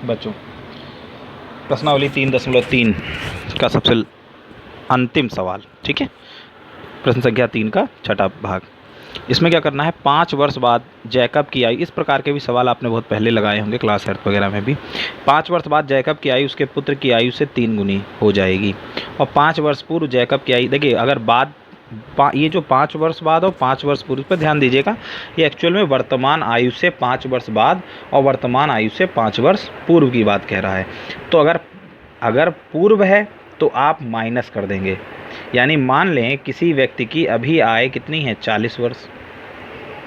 बच्चों, प्रश्नावली 3.3 का सबसे अंतिम सवाल, ठीक है, प्रश्न संख्या 3 का छठा भाग। इसमें क्या करना है, 5 वर्ष बाद जैकब की आयु, इस प्रकार के भी सवाल आपने बहुत पहले लगाए होंगे क्लास 8 वगैरह में भी। 5 वर्ष बाद जैकब की आयु उसके पुत्र की आयु से 3 गुनी हो जाएगी। और 5 वर्ष पूर्व जैकब की आयु, देखिए अगर बाद ये जो 5 वर्ष बाद और 5 वर्ष पूर्व, इस पर ध्यान दीजिएगा, ये एक्चुअल में वर्तमान आयु से 5 वर्ष बाद और वर्तमान आयु से 5 वर्ष पूर्व की बात कह रहा है। तो अगर पूर्व है तो आप माइनस कर देंगे, यानी मान लें किसी व्यक्ति की अभी आय कितनी है, 40 वर्ष,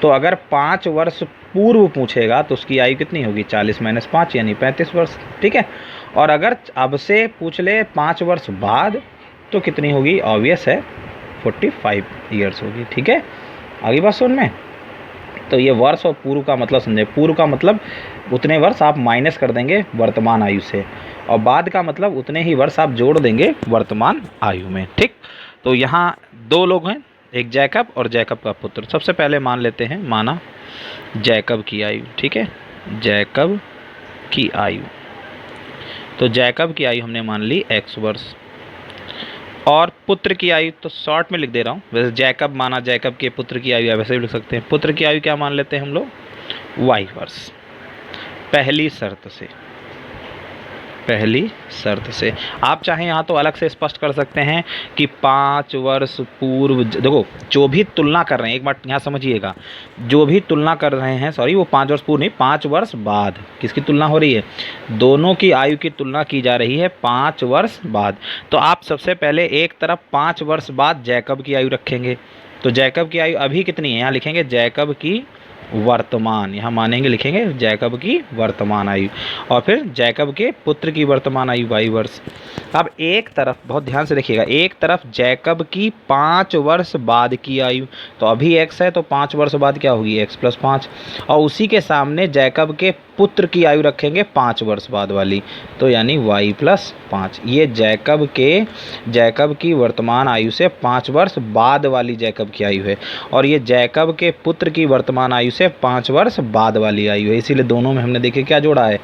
तो अगर 5 वर्ष पूर्व पूछेगा तो उसकी आयु कितनी होगी, 40 - 5 यानी 35 वर्ष, ठीक है। और अगर अब से पूछ ले 5 वर्ष बाद तो कितनी होगी, ऑब्वियस है 45 ईयर्स होगी, ठीक है। आगे बात सुन में, तो ये वर्ष और पूर्व का मतलब समझे, पूर्व का मतलब उतने वर्ष आप माइनस कर देंगे वर्तमान आयु से, और बाद का मतलब उतने ही वर्ष आप जोड़ देंगे वर्तमान आयु में, ठीक। तो यहाँ 2 लोग हैं, एक जैकब और जैकब का पुत्र। सबसे पहले मान लेते हैं, माना जैकब की आयु, ठीक है, जैकब की आयु, तो जैकब की आयु हमने मान ली x वर्ष, और पुत्र की आयु तो शॉर्ट में लिख दे रहा हूँ, वैसे जैकब माना, जैकब के पुत्र की आयु वैसे भी लिख सकते हैं। पुत्र की आयु क्या मान लेते हैं हम लोग, y वर्ष, पहली शर्त से। आप चाहें यहाँ तो अलग से स्पष्ट कर सकते हैं कि 5 वर्ष पूर्व, देखो जो भी तुलना कर रहे हैं, एक बात यहाँ समझिएगा, जो भी तुलना कर रहे हैं, सॉरी वो 5 वर्ष पूर्व नहीं, 5 वर्ष बाद, किसकी तुलना हो रही है, दोनों की आयु की तुलना की जा रही है 5 वर्ष बाद। तो आप सबसे पहले एक तरफ 5 वर्ष बाद जैकब की आयु रखेंगे, तो जैकब की आयु अभी कितनी है, यहाँ लिखेंगे जैकब की वर्तमान, यहाँ मानेंगे लिखेंगे जैकब की वर्तमान आयु, और फिर जैकब के पुत्र की वर्तमान आयु y वर्ष। अब एक तरफ बहुत ध्यान से देखिएगा, एक तरफ जैकब की 5 वर्ष बाद की आयु, तो अभी x है तो 5 वर्ष बाद क्या होगी, x + 5, और उसी के सामने जैकब के पुत्र की आयु रखेंगे 5 वर्ष बाद वाली, तो यानी y + 5। ये जैकब की वर्तमान आयु से 5 वर्ष बाद वाली जैकब की आयु है, और ये जैकब के पुत्र की वर्तमान आयु से 5 वर्ष बाद वाली आयु है, इसीलिए दोनों में हमने देखे क्या जोड़ा है,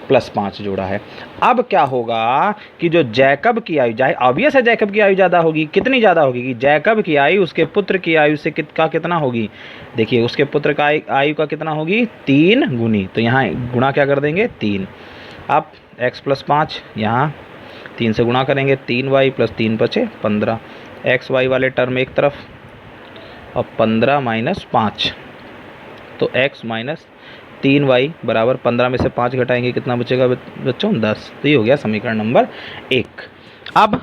+5 जोड़ा है। अब क्या होगा कि जो जैकब की आयु, ऑब्वियस है जैकब की आयु ज़्यादा होगी, कितनी ज़्यादा होगी कि जैकब की आयु उसके पुत्र की आयु से कितना होगी, देखिए उसके पुत्र का आयु का कितना होगी, 3 गुनी, तो यहाँ गुणा क्या कर देंगे, 3। अब x + 5 यहाँ 3 से गुणा करेंगे, 3y + 3 बचे 15, xy वाले टर्म एक तरफ, और 15 - 5, तो x - 3y बराबर 15 में से 5 घटाएंगे, कितना बचेगा बच्चों, 10। तो ये हो गया समीकरण नंबर 1। अब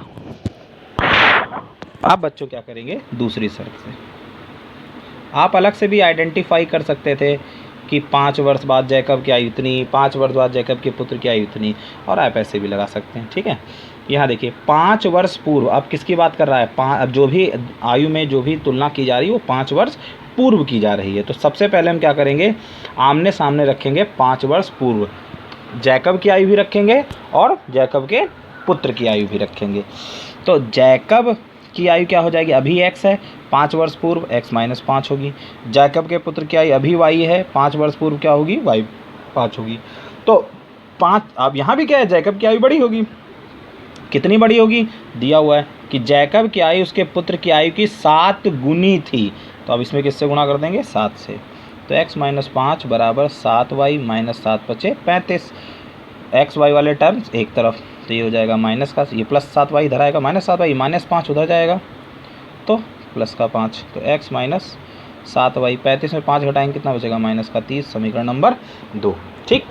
बच्चों क्या करेंगे, दूसरी शर्त से आप अलग से भी आइडेंटिफाई कर सकते थे कि 5 वर्ष बाद जैकब की आयु इतनी, 5 वर्ष बाद जैकब के पुत्र की आयु इतनी, और आप ऐसे भी लगा सकते हैं, ठीक है। यहाँ देखिए 5 वर्ष पूर्व, अब किसकी बात कर रहा है, अब जो भी आयु में जो भी तुलना की जा रही है वो 5 वर्ष पूर्व की जा रही है। तो सबसे पहले हम क्या करेंगे, आमने सामने रखेंगे 5 वर्ष पूर्व, जैकब की आयु भी रखेंगे और जैकब के पुत्र की आयु भी रखेंगे। तो जैकब की आयु क्या हो जाएगी, अभी x है, 5 वर्ष पूर्व x - 5 होगी। जैकब के पुत्र की आयु अभी y है, 5 वर्ष पूर्व क्या होगी, y 5 होगी। तो 5, अब यहाँ भी क्या है, जैकब की आयु बड़ी होगी, कितनी बड़ी होगी, दिया हुआ है कि जैकब की आयु उसके पुत्र की आयु की 7 गुनी थी, तो अब इसमें किससे गुणा कर देंगे, 7 से, तो x - 5 बराबर 7y - 7 बचे 35, xy वाले टर्म्स एक तरफ, तो ये हो जाएगा माइनस का, ये +7y इधर आएगा, -7y -5 उधर जाएगा, तो +5, तो x - 7y, 35 में 5 घटाएंगे कितना बचेगा, -30, समीकरण नंबर 2, ठीक।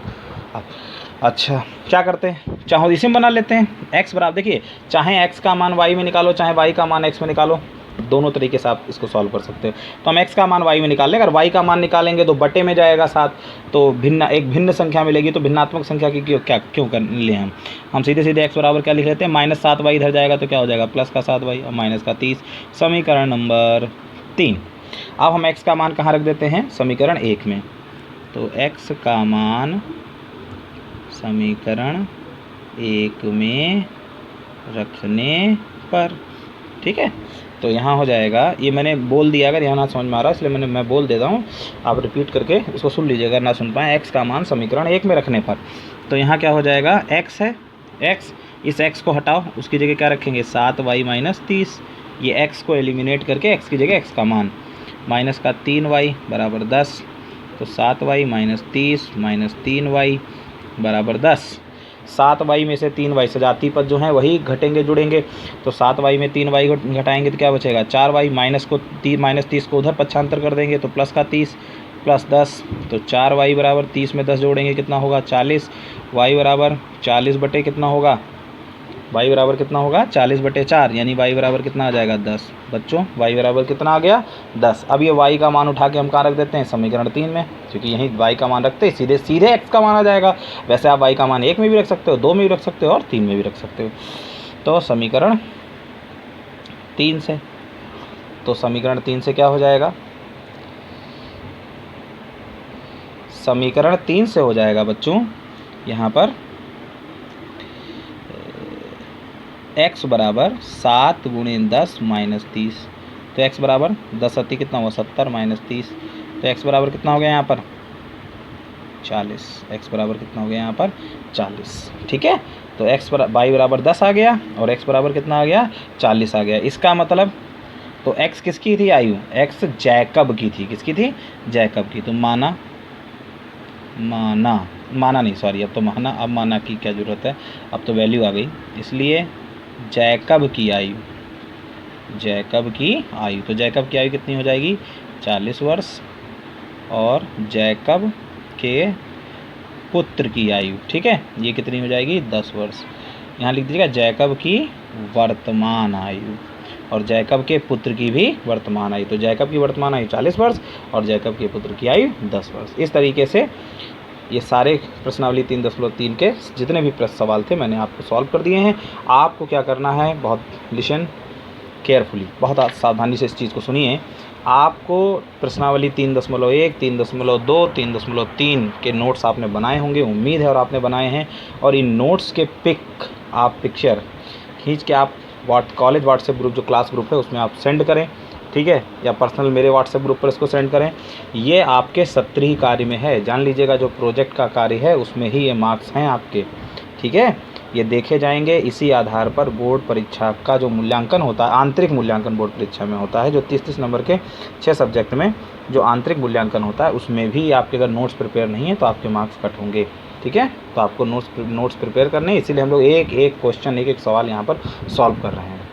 अच्छा क्या करते हैं, चाहो इसी में बना लेते हैं, x बराबर, देखिए चाहे x का मान y में निकालो, चाहे y का मान x में निकालो, दोनों तरीके से आप इसको सॉल्व कर सकते हो। तो हम x का मान y में निकाल लें, अगर y का मान निकालेंगे तो बटे में जाएगा 7, तो एक भिन्न संख्या मिलेगी, तो भिन्नात्मक संख्या की क्यों कर लें हम सीधे सीधे x बराबर क्या लिख लेते हैं, -7y इधर जाएगा तो क्या हो जाएगा, +7y और -30, समीकरण नंबर 3। अब हम x का मान कहाँ रख देते हैं, समीकरण 1 में, तो x का मान समीकरण 1 में रखने पर, ठीक है, तो यहाँ हो जाएगा, ये मैंने बोल दिया, अगर यहाँ ना समझ में आ रहा है इसलिए मैं बोल देता हूँ, आप रिपीट करके इसको सुन लीजिए अगर ना सुन पाएँ। x का मान समीकरण 1 में रखने पर, तो यहाँ क्या हो जाएगा, x है, x, इस x को हटाओ, उसकी जगह क्या रखेंगे 7y माइनस 30, ये x को एलिमिनेट करके x की जगह x का मान, माइनस का 3y बराबर 10, तो 7y माइनस 30 माइनस 3y बराबर 10। 7y में से 3y सजाती पद जो हैं वही घटेंगे जुड़ेंगे, तो 7y में 3y घटाएंगे तो क्या बचेगा 4y, माइनस 30 को उधर पक्षांतर कर देंगे तो प्लस का 30 प्लस 10, तो 4y बराबर 30 में 10 जोड़ेंगे कितना होगा 40, y बराबर 40 बटे कितना होगा, y बराबर कितना होगा 40 बटे 4, यानी y बराबर कितना आ जाएगा 10। बच्चों y बराबर कितना आ गया 10। अब ये y का मान उठा के हम कहाँ रख देते हैं, समीकरण 3 में, क्योंकि यहीं y का मान रखते हैं सीधे सीधे x का मान आ जाएगा। वैसे आप y का मान 1 में भी रख सकते हो, 2 में भी रख सकते हो और 3 में भी रख सकते हो। तो समीकरण 3 से, तो समीकरण 3 से क्या हो जाएगा, समीकरण 3 से हो जाएगा बच्चों यहाँ पर x बराबर 7 गुणे 10 माइनस 30, तो x बराबर 10 अति कितना हुआ 70 माइनस 30, तो x बराबर कितना हो गया यहाँ पर 40, x बराबर कितना हो गया यहाँ पर 40। ठीक है, तो y बराबर 10 आ गया और x बराबर कितना आ गया 40 आ गया। इसका मतलब तो x किसकी थी आयु, x जैकब की थी, किसकी थी जैकब की, तो माना नहीं सॉरी, अब तो माना की क्या ज़रूरत है, अब तो वैल्यू आ गई, इसलिए जैकब की आयु, तो जैकब की आयु कितनी हो जाएगी 40 वर्ष, और जैकब के पुत्र की आयु, ठीक है, ये कितनी हो जाएगी 10 वर्ष। यहाँ लिख दीजिएगा जैकब की वर्तमान आयु और जैकब के पुत्र की भी वर्तमान आयु, तो जैकब की वर्तमान आयु 40 वर्ष और जैकब के पुत्र की आयु 10 वर्ष। इस तरीके से ये सारे प्रश्नावली 3.3 के जितने भी प्रश्न सवाल थे मैंने आपको सॉल्व कर दिए हैं। आपको क्या करना है, बहुत लिसन केयरफुली, बहुत सावधानी से इस चीज़ को सुनिए। आपको प्रश्नावली 3.1, 3.2, 3.3 के नोट्स आपने बनाए होंगे, उम्मीद है, और आपने बनाए हैं, और इन नोट्स के पिक्चर खींच के आप कॉलेज व्हाट्सएप ग्रुप जो क्लास ग्रुप है उसमें आप सेंड करें, ठीक है, या पर्सनल मेरे व्हाट्सएप ग्रुप पर इसको सेंड करें। ये आपके सत्रीय कार्य में है, जान लीजिएगा, जो प्रोजेक्ट का कार्य है उसमें ही ये मार्क्स हैं आपके, ठीक है, ये देखे जाएंगे। इसी आधार पर बोर्ड परीक्षा का जो मूल्यांकन होता है, आंतरिक मूल्यांकन बोर्ड परीक्षा में होता है, जो 30-30 नंबर के 6 सब्जेक्ट में जो आंतरिक मूल्यांकन होता है, उसमें भी आपके अगर नोट्स प्रिपेयर नहीं है तो आपके मार्क्स कट होंगे, ठीक है। तो आपको नोट्स प्रिपेयर करने, इसीलिए हम लोग एक एक क्वेश्चन, एक एक सवाल यहाँ पर सॉल्व कर रहे हैं।